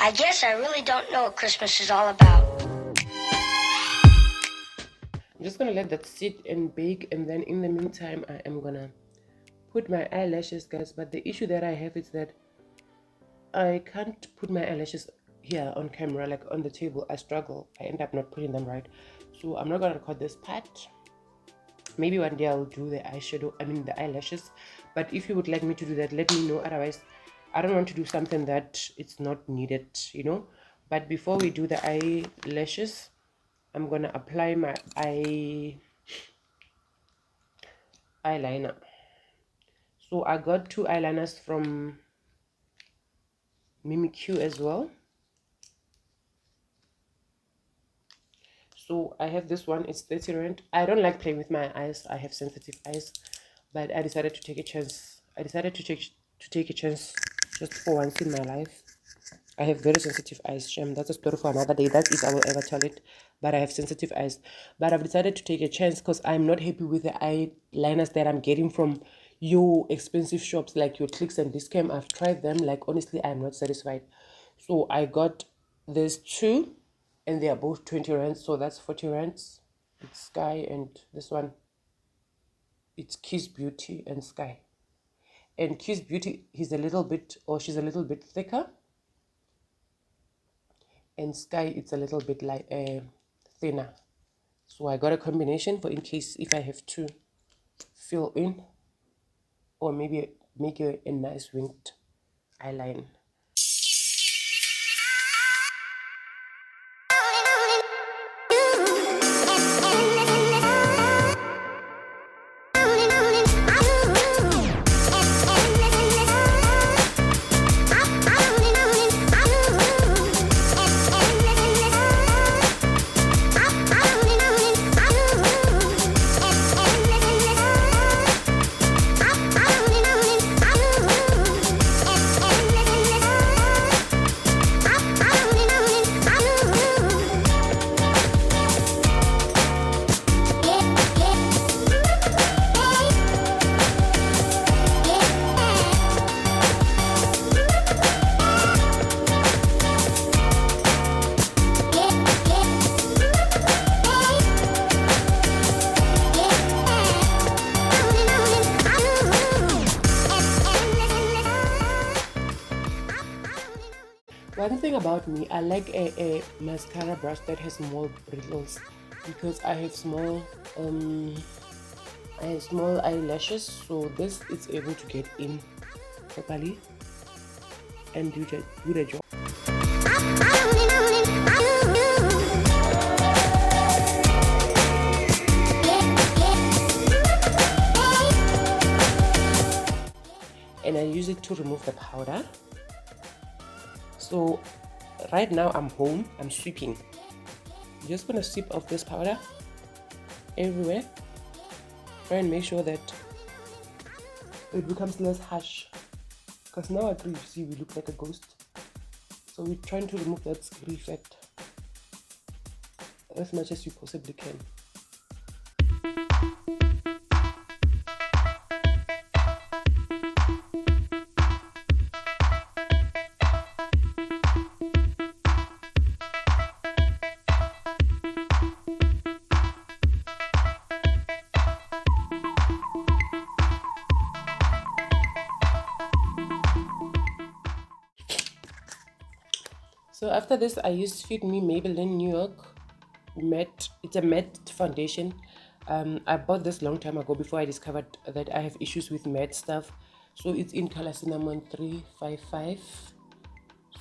I guess I really don't know what Christmas is all about. I'm just gonna let that sit and bake, and then in the meantime I am gonna put my eyelashes, guys. But the issue that I have is that I can't put my eyelashes here on camera, like on the table. I struggle. I end up not putting them right. So I'm not gonna record this part. Maybe one day I'll do the eyeshadow, the eyelashes. But if you would like me to do that, let me know. Otherwise, I don't want to do something that it's not needed, you know. But before we do the eyelashes, I'm gonna apply my eyeliner. So I got 2 eyeliners from Mimikyu as well. So I have this one, it's 30 rand. I don't like playing with my eyes. I have sensitive eyes, but I decided to take a chance. I decided to take a chance just for once in my life. I have very sensitive eyes, Shem. That's a story for another day. That is, I will ever tell it. But I have sensitive eyes. But I've decided to take a chance because I'm not happy with the eyeliners that I'm getting from your expensive shops like your Clicks and Discount. I've tried them. Like, honestly, I'm not satisfied. So I got these 2, and they are both 20 rands. So that's 40 rands. It's Sky, and this one, it's Kiss Beauty and Sky. And Kiss Beauty, she's a little bit thicker. And Sky, it's a little bit like thinner. So I got a combination for in case if I have to fill in, or maybe make a nice winged eyeline. One thing about me, I like a mascara brush that has more bristles because I have small eyelashes, so this is able to get in properly and do the job. And I use it to remove the powder. So right now I'm home, I'm sweeping. I'm just gonna sweep off this powder everywhere. Try and make sure that it becomes less harsh. Because nowadays, you see, we look like a ghost. So we're trying to remove that scary effect as much as you possibly can. So after this, I used Fit Me Maybelline New York matte. It's a matte foundation. I bought this long time ago before I discovered that I have issues with matte stuff. So it's in color cinnamon 355.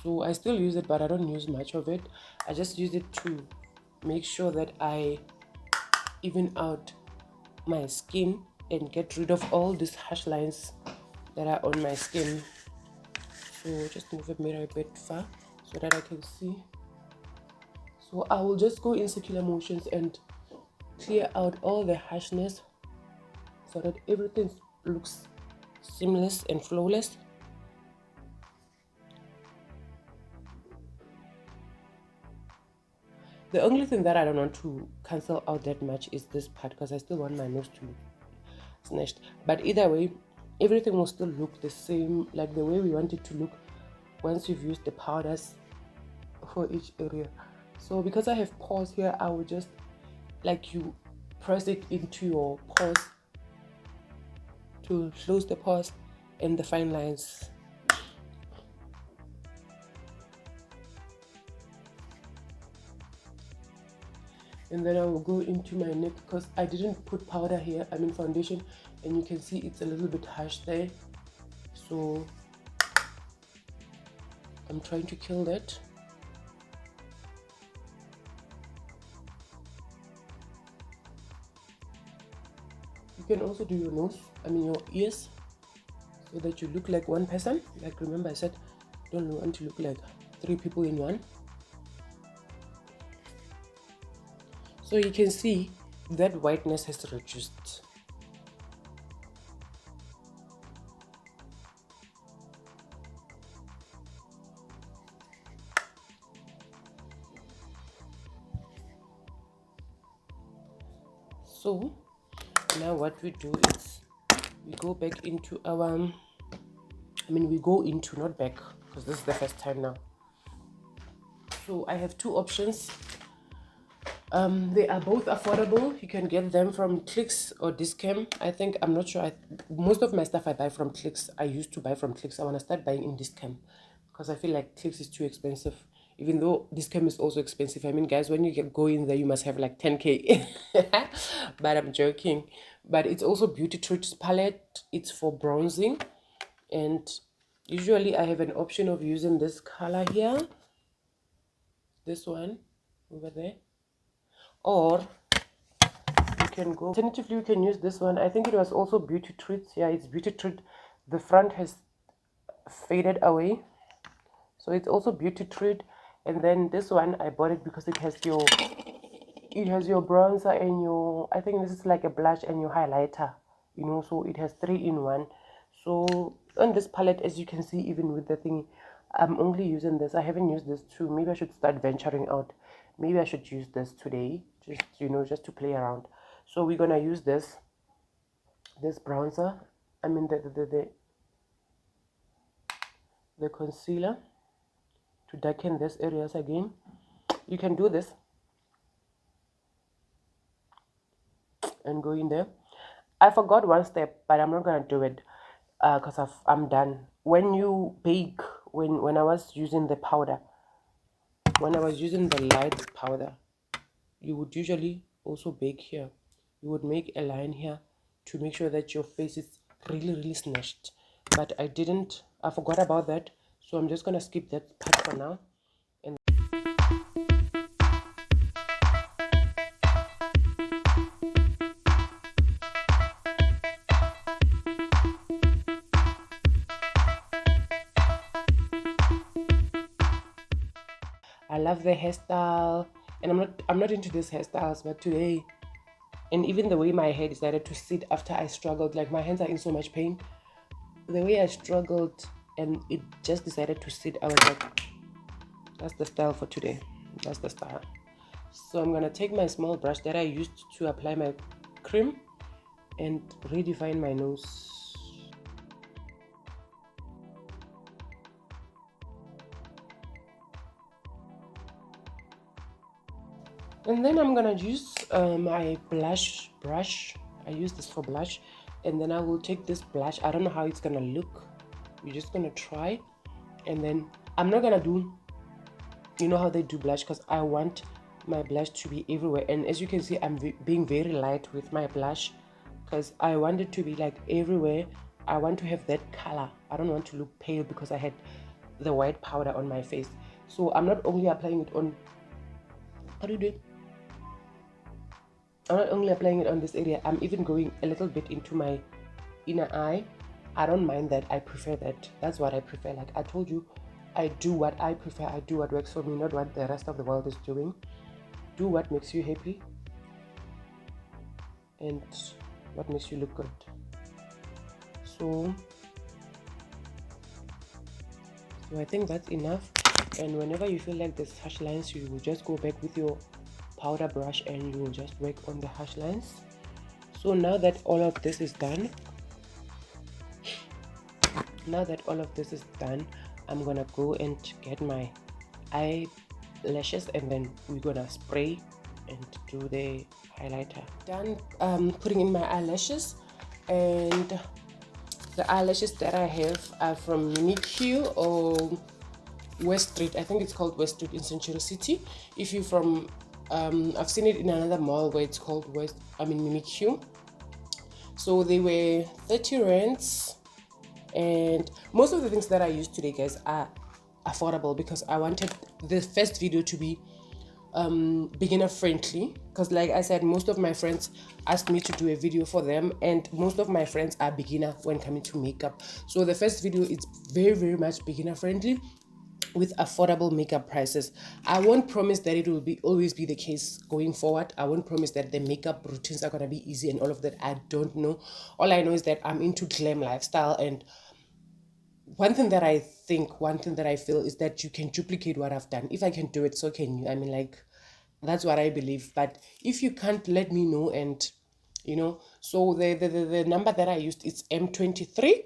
So I still use it, but I don't use much of it. I just use it to make sure that I even out my skin and get rid of all these harsh lines that are on my skin. So just move the mirror a bit far so that I can see. So I will just go in circular motions and clear out all the harshness so that everything looks seamless and flawless. The only thing that I don't want to cancel out that much is this part, because I still want my nose to look snatched. But either way, everything will still look the same, like the way we want it to look once you've used the powders for each area. So because I have pores here, I will just, like, you press it into your pores to close the pores and the fine lines. And then I will go into my neck because I didn't put powder here, I mean foundation, and you can see it's a little bit harsh there. So I'm trying to kill that. You can also do your nose, I mean your ears, so that you look like one person. Like, remember I said, don't want to look like 3 people in one. So you can see that whiteness has reduced. So now what we do is we go back into our, we go into, not back, because this is the first time now. So I have 2 options. They are both affordable. You can get them from Clicks or Discam. I'm not sure. Most of my stuff I buy from Clicks. I used to buy from Clicks. I want to start buying in Discam because I feel like Clicks is too expensive. Even though Discam is also expensive. I mean, guys, when you go in there, you must have like 10K. But I'm joking. But it's also Beauty Treats palette. It's for bronzing. And usually I have an option of using this color here. This one over there. Or you can go, alternatively you can use this one. I think it was also Beauty Treats. Yeah, it's Beauty Treat. The front has faded away, so it's also Beauty Treat. And then this one, I bought it because it has your bronzer and your, I think this is like a blush and your highlighter, you know, so it has 3 in 1. So on this palette, as you can see, even with the thing, I'm only using this. I haven't used this too. Maybe I should start venturing out. Maybe I should use this today, just, you know, just to play around. So we're gonna use this bronzer, I mean the concealer, to darken these areas again. You can do this and go in there. I forgot one step, but I'm not gonna do it because I'm done. When you bake, when I was using the powder, when I was using the light powder, you would usually also bake here. You would make a line here to make sure that your face is really snatched. But I didn't. I forgot about that, so I'm just gonna skip that part for now. And I love the hairstyle, and I'm not into these hairstyles, but today, and even the way my hair decided to sit after I struggled, like my hands are in so much pain. The way I struggled and it just decided to sit, I was like, that's the style for today. That's the style. So I'm gonna take my small brush that I used to apply my cream and redefine my nose. And then I'm gonna use my blush brush. I use this for blush, and then I will take this blush. I don't know how it's gonna look. We're just gonna try, and then I'm not gonna do, you know how they do blush, because I want my blush to be everywhere. And as you can see, I'm being very light with my blush because I want it to be like everywhere. I want to have that color. I don't want to look pale because I had the white powder on my face. So I'm not only applying it on, how do you do it? I'm not only applying it on this area, I'm even going a little bit into my inner eye. I don't mind that. I prefer that. That's what I prefer. Like I told you, I do what I prefer. I do what works for me, not what the rest of the world is doing. Do what makes you happy and what makes you look good. So I think that's enough. And whenever you feel like there's harsh lines, you will just go back with your powder brush and you will just work on the harsh lines. So now that all of this is done, I'm gonna go and get my lashes, and then we're gonna spray and do the highlighter. Done putting in my eyelashes, and the eyelashes that I have are from Unique or West Street. I think it's called West Street in Century City. If you're from I've seen it in another mall where it's called Unique. So they were 30 rands, and most of the things that I use today, guys, are affordable because I wanted the first video to be beginner friendly, because like I said, most of my friends asked me to do a video for them, and most of my friends are beginner when coming to makeup. So the first video is very much beginner friendly with affordable makeup prices. I won't promise that it will be always be the case going forward. I won't promise that the makeup routines are gonna be easy and all of that. I don't know. All I know is that I'm into glam lifestyle, and one thing that I feel is that you can duplicate what I've done. If I can do it, so can you. I mean, like, that's what I believe. But if you can't, let me know. And so the number that I used is M23.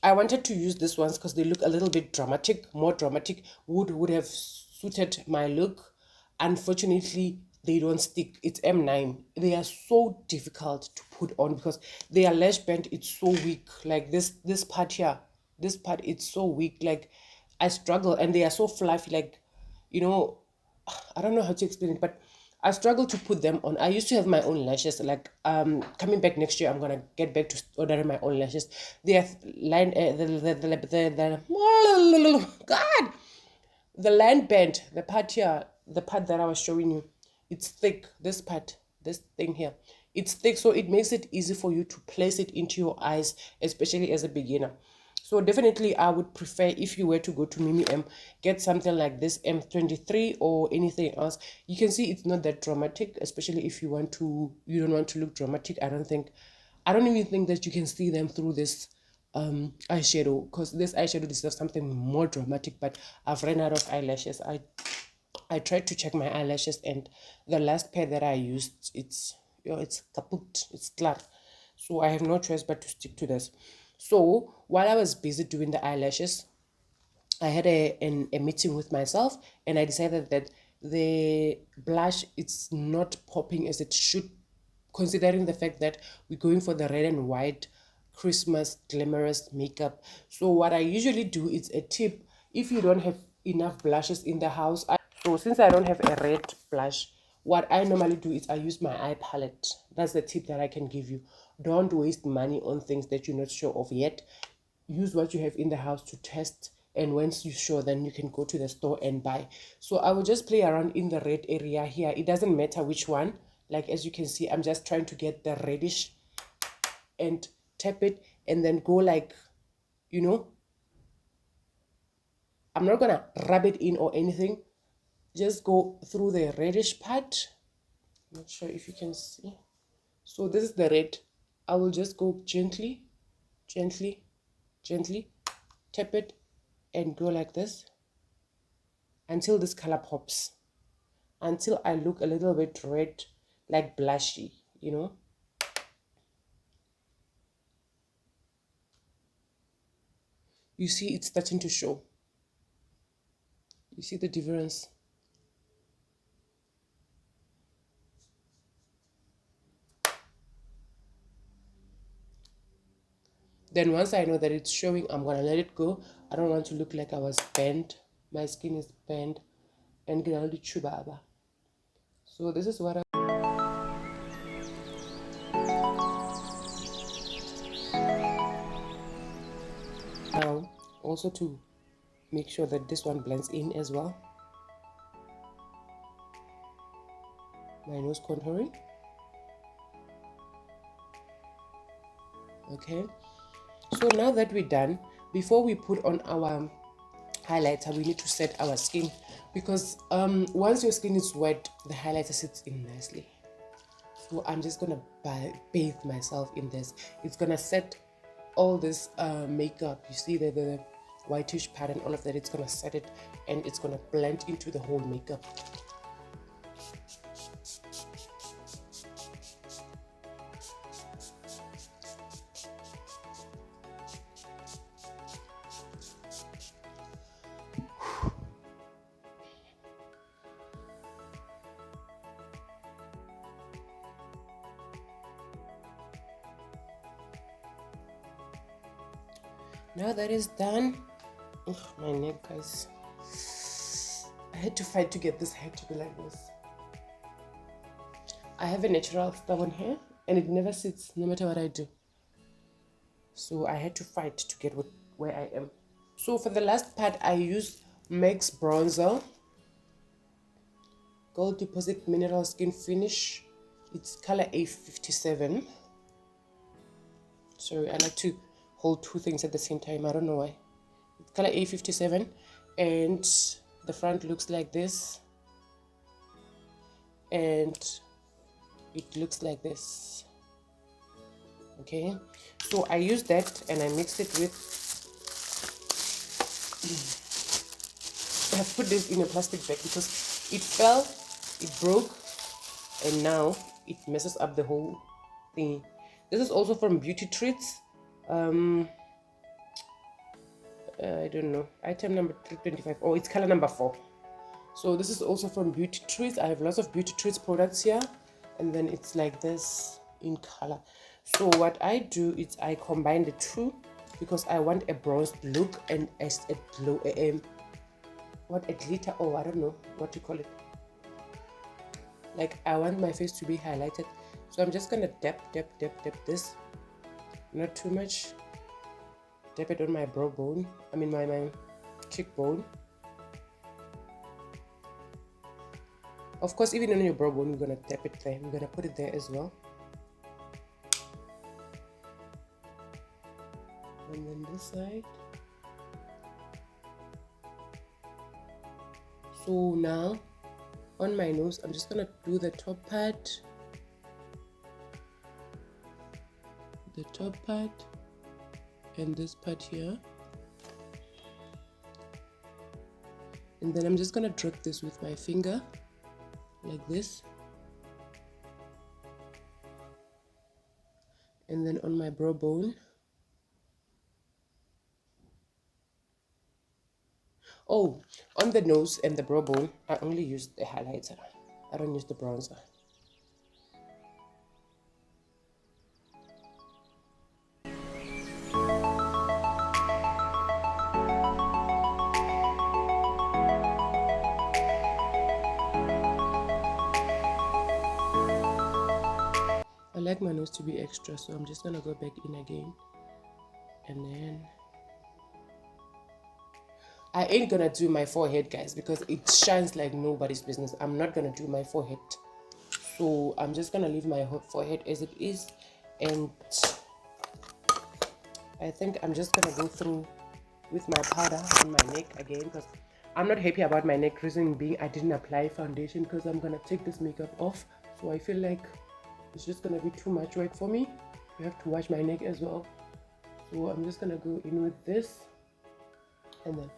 I wanted to use these ones because they look a little bit dramatic, more dramatic. Would have suited my look. Unfortunately, they don't stick. It's M9. They are so difficult to put on because their lash band, it's so weak. Like this part here, this part, it's so weak. Like, I struggle, and they are so fluffy. Like, I don't know how to explain it, but I struggle to put them on. I used to have my own lashes. Like, coming back next year, I'm gonna get back to ordering my own lashes. They are line the God, the line band, the part here, the part that I was showing you, it's thick. This part, this thing here, it's thick, so it makes it easy for you to place it into your eyes, especially as a beginner. So definitely I would prefer, if you were to go to Mimi M, get something like this M23 or anything else. You can see it's not that dramatic, especially if you don't want to look dramatic. I don't even think that you can see them through this eyeshadow, because this eyeshadow deserves something more dramatic, but I've run out of eyelashes. I tried to check my eyelashes, and the last pair that I used, it's kaput, it's klar. So I have no choice but to stick to this. So while I was busy doing the eyelashes, I had a meeting with myself, and I decided that the blush, it's not popping as it should, considering the fact that we're going for the red and white Christmas glamorous makeup. So what I usually do is a tip: if you don't have enough blushes in the house, so since I don't have a red blush, what I normally do is I use my eye palette. That's the tip that I can give you. Don't waste money on things that you're not sure of yet. Use what you have in the house to test, and once you're sure, then you can go to the store and buy. So I will just play around in the red area here. It doesn't matter which one. Like, as you can see, I'm just trying to get the reddish and tap it, and then go like, I'm not gonna rub it in or anything. Just go through the reddish part. Not sure if you can see. So this is the red. I will just go gently, gently, gently, tap it, and go like this until this color pops, until I look a little bit red, like blushy. You see it's starting to show. You see the difference? Then once I know that it's showing, I'm gonna let it go. I don't want to look like I was bent. My skin is bent and chubaba. So this is what I now, also to make sure that this one blends in as well. My nose contouring. Okay, so now that we're done, before we put on our highlighter, we need to set our skin, because once your skin is wet, the highlighter sits in nicely. So I'm just gonna bathe myself in this. It's gonna set all this makeup, you see the whitish pattern, all of that, it's gonna set it, and it's gonna blend into the whole makeup. Now that is done. Ugh, my neck, guys. I had to fight to get this hair to be like this. I have a natural stubborn hair and it never sits no matter what I do. So I had to fight to get where I am. So for the last part, I used MAC's bronzer, Gold Deposit Mineral Skin Finish. It's color A57. Sorry, I like to hold two things at the same time. I don't know why. It's color A57 and the front looks like this. And it looks like this. Okay, so I used that and I mixed it with, I have put this in a plastic bag because it fell, it broke, and now it messes up the whole thing. This is also from Beauty Treats. I don't know, item number 325. Oh, it's color number 4. So this is also from Beauty Treats. I have lots of Beauty Treats products here, and then it's like this in color. So what I do is I combine the two because I want a bronzed look and as a glow, a glitter, or I don't know what to call it. Like I want my face to be highlighted. So I'm just gonna dab this, not too much. Dab it on my brow bone, I mean my cheekbone. Of course, even on your brow bone, we're gonna tap it there. We're gonna put it there as well. And then this side. So now, on my nose, I'm just gonna do the top part. The top part. And this part here. And then I'm just gonna drag this with my finger. Like this, and then on my brow bone. Oh, on the nose and the brow bone, I only use the highlighter. I don't use the bronzer. I like my nose to be extra, so I'm just gonna go back in again, and then I ain't gonna do my forehead, guys, because it shines like nobody's business. I'm not gonna do my forehead, so I'm just gonna leave my forehead as it is. And I think I'm just gonna go through with my powder on my neck again, because I'm not happy about my neck. Reason being, I didn't apply foundation because I'm gonna take this makeup off, so I feel like it's just gonna be too much work for me. I have to wash my neck as well, so I'm just gonna go in with this and then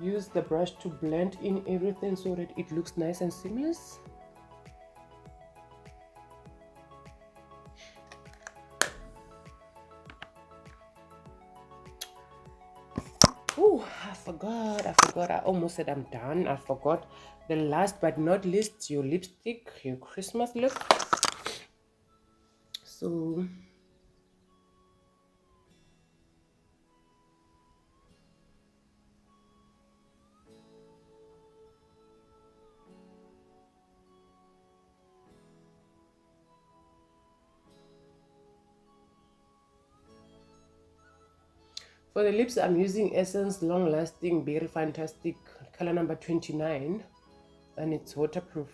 use the brush to blend in everything so that it looks nice and seamless. Oh, I forgot. I almost said I'm done. I forgot the last but not least, your lipstick, your Christmas look. So for the lips, I'm using Essence Long Lasting Berry Fantastic color number 29, and it's waterproof.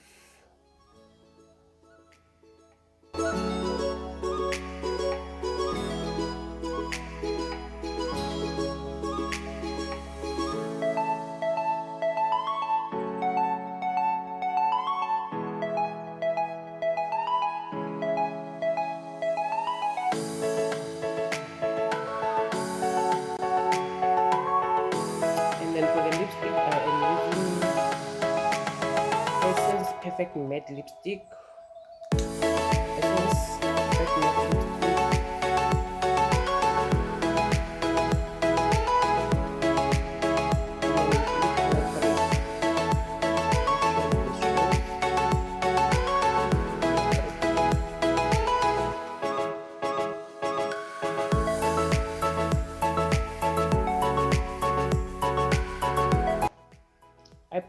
Perfect Matte Lipstick. Essence Perfect Matte Lipstick.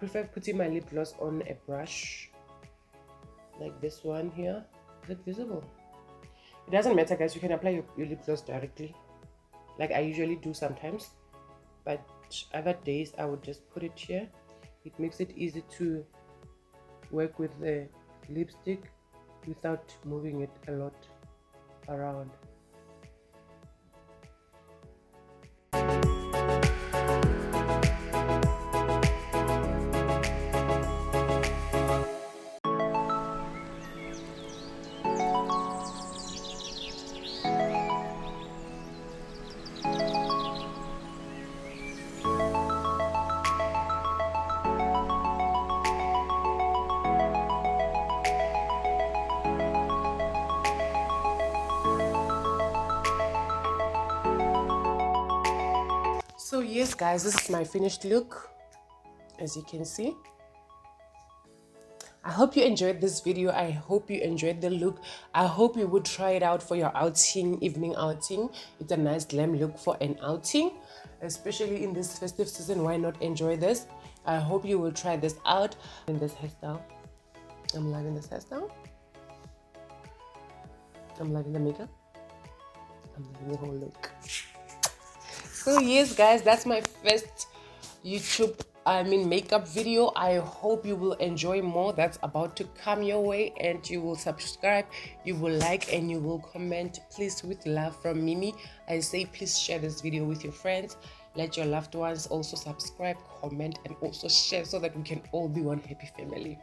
prefer putting my lip gloss on a brush like this one here. Is it visible? It doesn't matter, guys. You can apply your lip gloss directly like I usually do sometimes, but other days I would just put it here. It makes it easy to work with the lipstick without moving it a lot around. So yes, guys, this is my finished look, as you can see. I hope you enjoyed this video. I hope you enjoyed the look. I hope you would try it out for your outing, evening outing. It's a nice glam look for an outing, especially in this festive season. Why not enjoy this? I hope you will try this out. In this hairstyle, I'm loving this hairstyle. I'm loving the makeup. I'm loving the whole look. So yes, guys, that's my first YouTube makeup video. I hope you will enjoy more that's about to come your way, and you will subscribe, you will like, and you will comment. Please, with love from Mimi, I say please share this video with your friends. Let your loved ones also subscribe, comment, and also share, so that we can all be one happy family.